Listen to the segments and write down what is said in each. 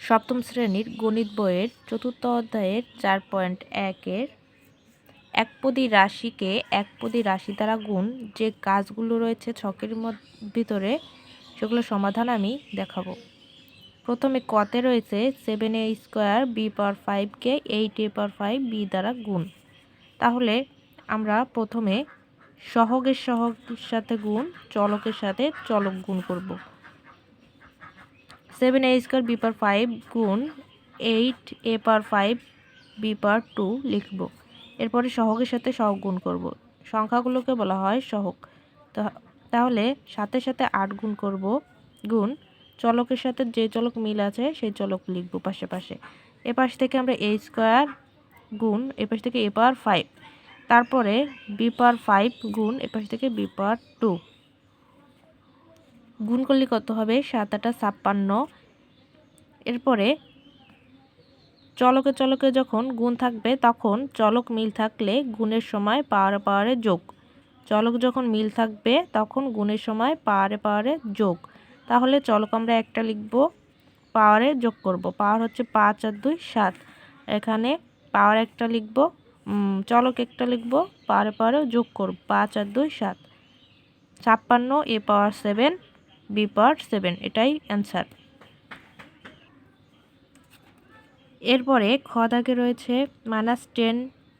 সপ্তম শ্রেণীর গণিত বইয়ের চতুর্থ অধ্যায়ের 4.1-এর একপদী রাশিকে একপদী রাশি দ্বারা গুণ যে কাজগুলো রয়েছে ছকের ভিতরে সেগুলো সমাধান আমি দেখাবো। প্রথমে কতে রয়েছে 7a² b⁵কে 8a⁵ b দ্বারা গুণ। তাহলে আমরা প্রথমে সহগের সাথে গুণ, চলকের সাথে চলক গুণ করব। 7a² b⁵ গুণ 8a⁵ b⁵ লিখব। এরপরে সহগের সাথে সহগ গুণ করব। সংখ্যাগুলোকে বলা হয় সহগ। তাহলে সাথে সাথে 8 গুণ করব, গুণ চলকের সাথে যে চলক মিল আছে সেই চলক লিখব পাশে পাশে। এপাশ থেকে আমরা a² গুণ এপাশ থেকে a⁵, তারপরে b⁵ গুণ এপাশ থেকে b⁵ গুণ করলে কত হবে? 7 × 8 = 56। এরপরে চলকে চলকে যখন গুণ থাকবে তখন চলক মিল থাকলে গুণের সময় পাওয়ারে পাওয়ারে যোগ। চলক যখন মিল থাকবে তখন গুণের সময় পাওয়ারে পাওয়ারে যোগ। তাহলে চলক আমরা একটা লিখব, পাওয়ারে যোগ করব। পাওয়ার হচ্ছে 5 আর 2 7। এখানে পাওয়ার একটা লিখব, চলক একটা লিখব, পাওয়ারে পাওয়ারে যোগ করব। 5 আর 2 7। 56 a⁻7 b⁻7, এটাই অ্যান্সার। এরপরে খ দাগে রয়েছে -10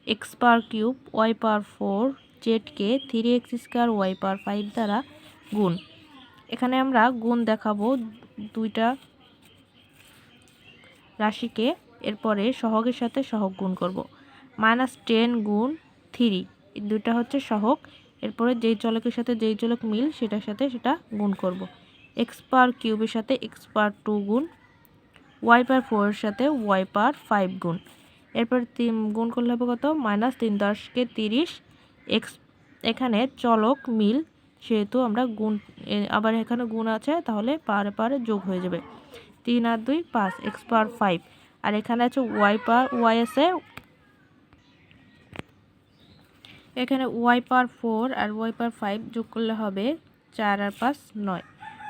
x⁻³ y⁻4 z-কে 3x² y⁻5 দ্বারা গুণ। এখানে আমরা গুণ দেখাবো দুইটা রাশিকে। এরপরে সহগের সাথে সহগ গুণ করব। -10 গুণ 3, এই দুইটা হচ্ছে সহগ। এরপরে যেই চলকের সাথে যেই চলক মিল সেটার সাথে সেটা গুণ করব। x⁻³ এর সাথে x⁻2 গুণ, y⁻4 এর সাথে y⁻5 গুণ। এরপর গুণ করলে হবে কত? -3 × 10⁻30। এখানে চলক মিল সেহেতু আমরা গুণ, আবার এখানে গুণ আছে তাহলে পাওয়ারে পাওয়ারে যোগ হয়ে যাবে। 3 আর 2 5 x⁻5, আর এখানে আছে y আছে, এখানে y⁻4 আর y⁻5 যোগ করলে হবে 4 আর 5 9,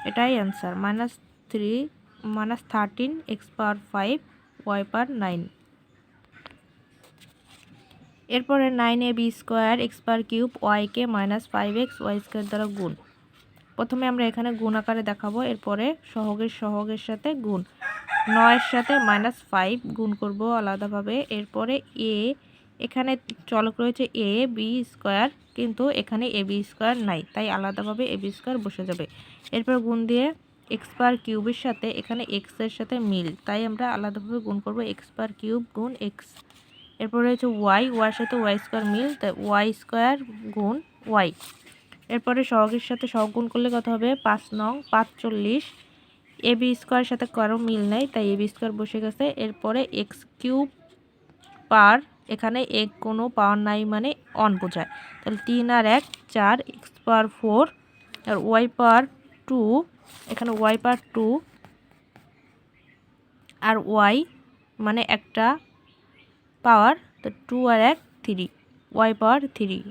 এটাই অ্যান্সার। -13 x⁻5 y⁻9। এরপরে 9ab² x⁻³ y-কে -5x y² দ্বারা গুণ। প্রথমে আমরা এখানে গুণ আকারে দেখাবো, এরপরে সহগের সাথে গুণ। 9 এর সাথে -5 গুণ করব আলাদাভাবে। এরপরে এখানে চলক রয়েছে ab², কিন্তু এখানে ab² নাই, তাই আলাদাভাবে ab² বসে যাবে। এরপর গুণ দিয়ে x⁻³ এর সাথে এখানে x এর সাথে মিল, তাই আমরা আলাদাভাবে গুণ করব x⁻³ গুণ x। এরপর রয়েছে y এর সাথে y² মিল, তাই y² গুণ y। এরপরে সহগের সাথে সহগ গুণ করলে কত হবে? 5 নং 45। ab² সাথে কারো মিল নেই, তাই ab² বসে গেছে। এরপরে x³ পার, এখানে এক কোনো পাওয়ার নাই মানে অন বোঝায়, তাহলে 3 আর 1 4 x⁻4 আর y⁻2, এখানে y⁻2 আর y মানে একটা পাওয়ার, তো 2 আর 1 3 y⁻3।